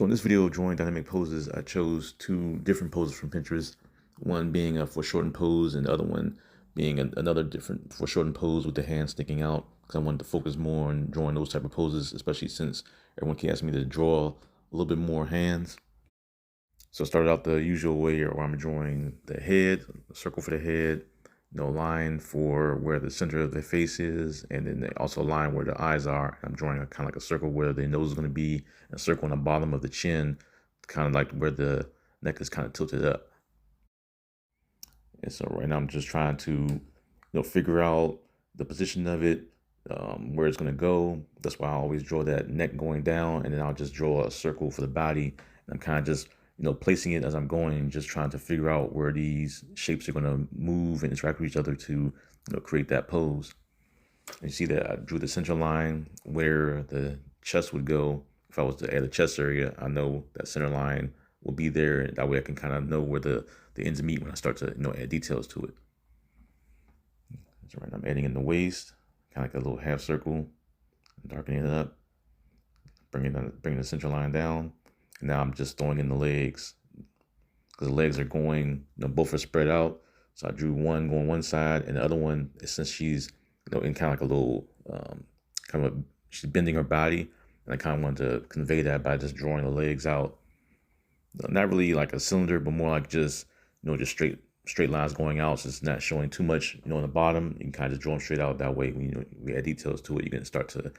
So in this video of drawing dynamic poses, I chose two different poses from Pinterest. One being a foreshortened pose and the other one being another different foreshortened pose with the hand sticking out. Because I wanted to focus more on drawing those type of poses, especially since everyone keeps asking me to draw a little bit more hands. So I started out the usual way where I'm drawing the head, a circle for the head, line for where the center of the face is, and then also a line where the eyes are. I'm drawing a kind of like a circle where the nose is going to be, and a circle on the bottom of the chin, kind of like where the neck is kind of tilted up. And so right now I'm just trying to, figure out the position of it, where it's going to go. That's why I always draw that neck going down, and then I'll just draw a circle for the body. And I'm kind of just placing it as I'm going, just trying to figure out where these shapes are going to move and interact with each other to, create that pose. And you see that I drew the center line where the chest would go. If I was to add a chest area, I know that center line will be there. And that way I can kind of know where the ends meet when I start to, add details to it. So right now I'm adding in the waist, kind of like a little half circle, darkening it up, bringing the center line down. And now I'm just throwing in the legs because the legs are going, both are spread out. So I drew one going one side, and the other one, since she's, in kind of like a little, she's bending her body. And I kind of wanted to convey that by just drawing the legs out. Not really like a cylinder, but more like just, just straight lines going out. So it's not showing too much, on the bottom. You can kind of just draw them straight out that way. When we add details to it, you can start to,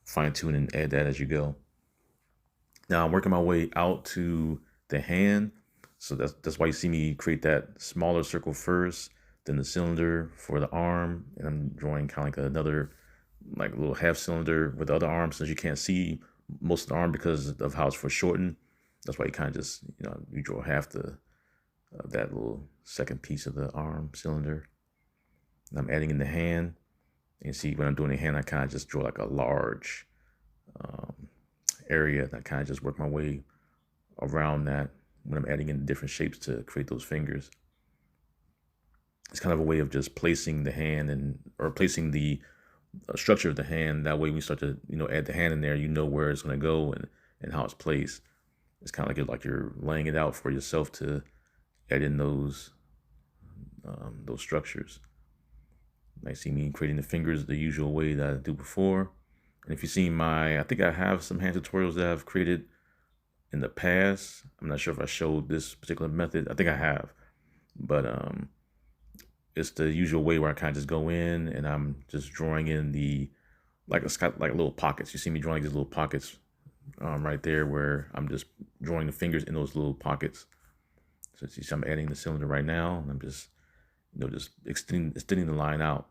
fine tune and add that as you go. Now I'm working my way out to the hand. So that's why you see me create that smaller circle first, then the cylinder for the arm. And I'm drawing kind of like another like little half cylinder with the other arm, since you can't see most of the arm because of how it's foreshortened. That's why you kind of just, you draw half that little second piece of the arm cylinder. And I'm adding in the hand. You can see when I'm doing the hand, I kind of just draw like a large area, and I kind of just work my way around that when I'm adding in different shapes to create those fingers. It's kind of a way of just placing the hand or placing the structure of the hand. That way when you start to, add the hand in there, you know where it's going to go and how it's placed. It's kind of like you're laying it out for yourself to add in those structures. You might see me creating the fingers the usual way that I do before. And if you see I think I have some hand tutorials that I've created in the past. I'm not sure if I showed this particular method. I think I have, but it's the usual way where I kind of just go in and I'm just drawing in like little pockets. You see me drawing these little pockets right there where I'm just drawing the fingers in those little pockets. So you see I'm adding the cylinder right now, and I'm just, just extending the line out.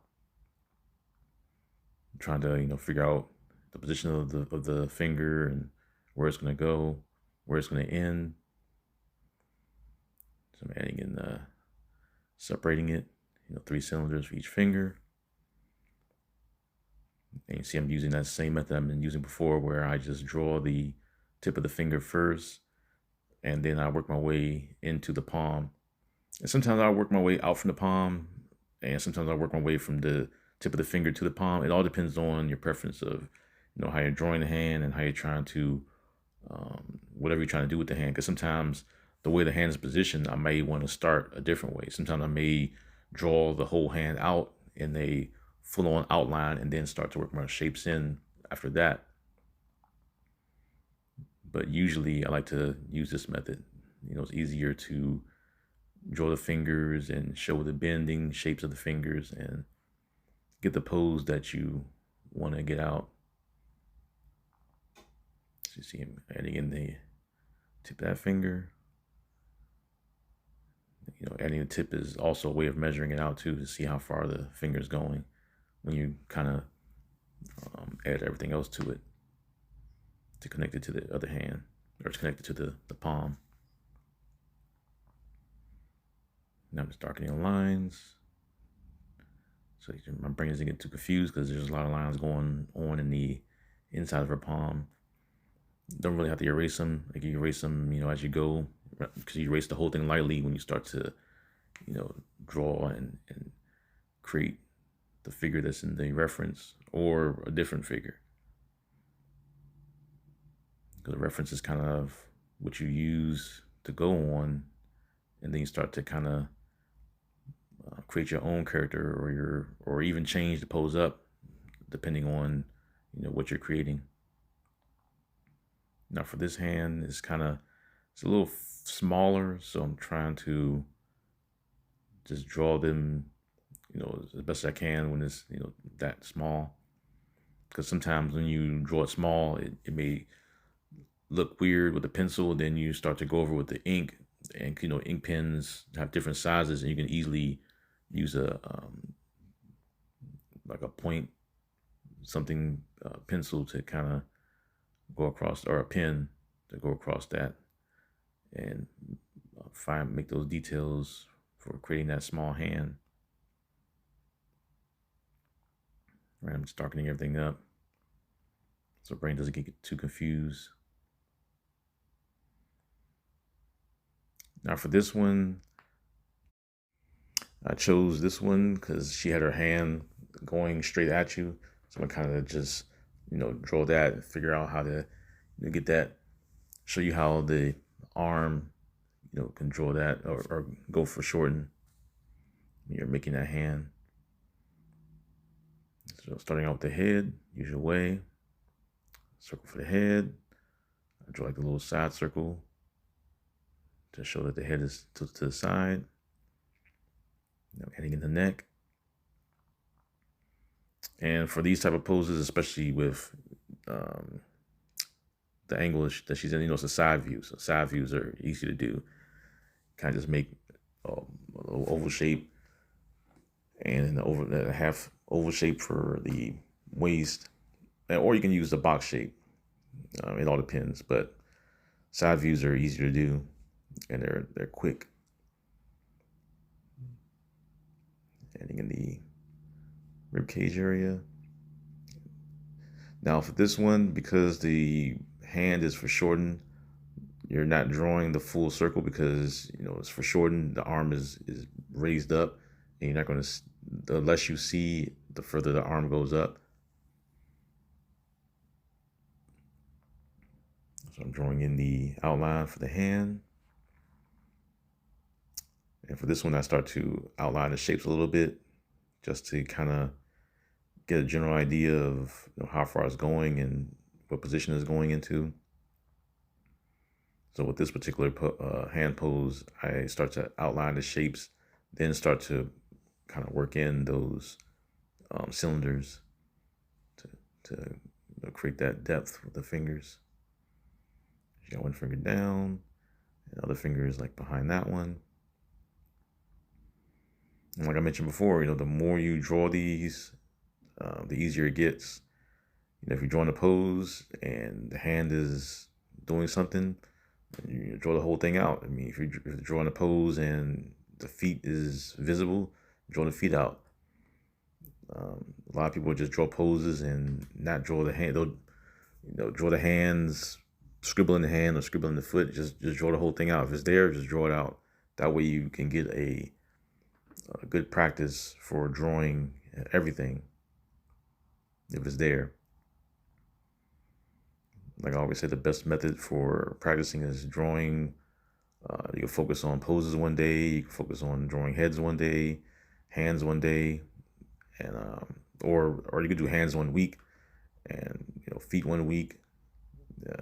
I'm trying to, figure out the position of the finger and where it's going to go, where it's going to end. So I'm adding in separating it, 3 cylinders for each finger. And you see I'm using that same method I've been using before, where I just draw the tip of the finger first, and then I work my way into the palm. And sometimes I work my way out from the palm, and sometimes I work my way from the tip of the finger to the palm. It all depends on your preference of, how you're drawing the hand and how you're trying to, whatever you're trying to do with the hand. Because sometimes the way the hand is positioned, I may want to start a different way. Sometimes I may draw the whole hand out in a full-on outline and then start to work my shapes in after that. But usually I like to use this method. It's easier to draw the fingers and show the bending shapes of the fingers and get the pose that you want to get out. So you see him adding in the tip of that finger. Adding the tip is also a way of measuring it out too, to see how far the finger is going when you kind of add everything else to it to connect it to the other hand, or to connect it to the palm. Now I'm just darkening the lines. So my brain doesn't get too confused because there's a lot of lines going on in the inside of her palm. Don't really have to erase them. Like you erase them, as you go, because you erase the whole thing lightly when you start to, draw and create the figure that's in the reference or a different figure. because reference is kind of what you use to go on, and then you start to kind of create your own character, or even change the pose up depending on what you're creating. Now for this hand, it's a little smaller, so I'm trying to just draw them as best as I can when it's that small, because sometimes when you draw it small, it may look weird with a pencil. Then you start to go over with the ink, and ink pens have different sizes, and you can easily use a like a point something pencil to kind of go across, or a pen to go across that, and make those details for creating that small hand. Right, I'm just darkening everything up so brain doesn't get too confused. Now for this one, I chose this one because she had her hand going straight at you. So I'm kind of just, draw that and figure out how to get that, show you how the arm, can draw that, or go foreshorten. You're making that hand. So starting out with the head, usual way, circle for the head. I draw like a little side circle to show that the head is to the side. Now heading in the neck. And for these type of poses, especially with the angle that she's in, it's a side view. So side views are easy to do. Kind of just make a little oval shape, and a half oval shape for the waist, or you can use the box shape. It all depends, but side views are easier to do, and they're quick. Adding in the rib cage area. Now for this one, because the hand is foreshortened, you're not drawing the full circle because it's foreshortened. The arm is raised up, and you're not going to. The less you see, the further the arm goes up. So I'm drawing in the outline for the hand. And for this one, I start to outline the shapes a little bit, just to kind of get a general idea of how far it's going and what position it's going into. So with this particular hand pose, I start to outline the shapes, then start to kind of work in those cylinders to create that depth with the fingers. You got one finger down, and the other finger is like behind that one. And like I mentioned before, the more you draw these, the easier it gets. If you're drawing a pose and the hand is doing something, you draw the whole thing out. I mean, if you're drawing a pose and the feet is visible, draw the feet out. A lot of people just draw poses and not draw the hand. They'll draw the hands, scribble in the hand or scribble in the foot. Just draw the whole thing out. If it's there, just draw it out. That way you can get a good practice for drawing everything if it's there. Like I always say, the best method for practicing is drawing. You can focus on poses one day. You can focus on drawing heads one day, hands one day, and or you could do hands 1 week, and feet 1 week.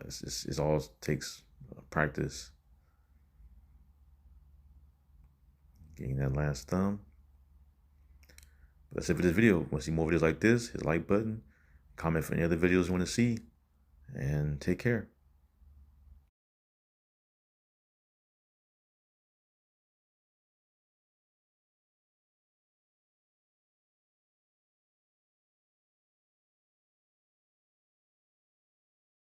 It's all takes practice. Getting that last thumb. But that's it for this video. Want to see more videos like this? Hit the like button. Comment for any other videos you want to see. And take care.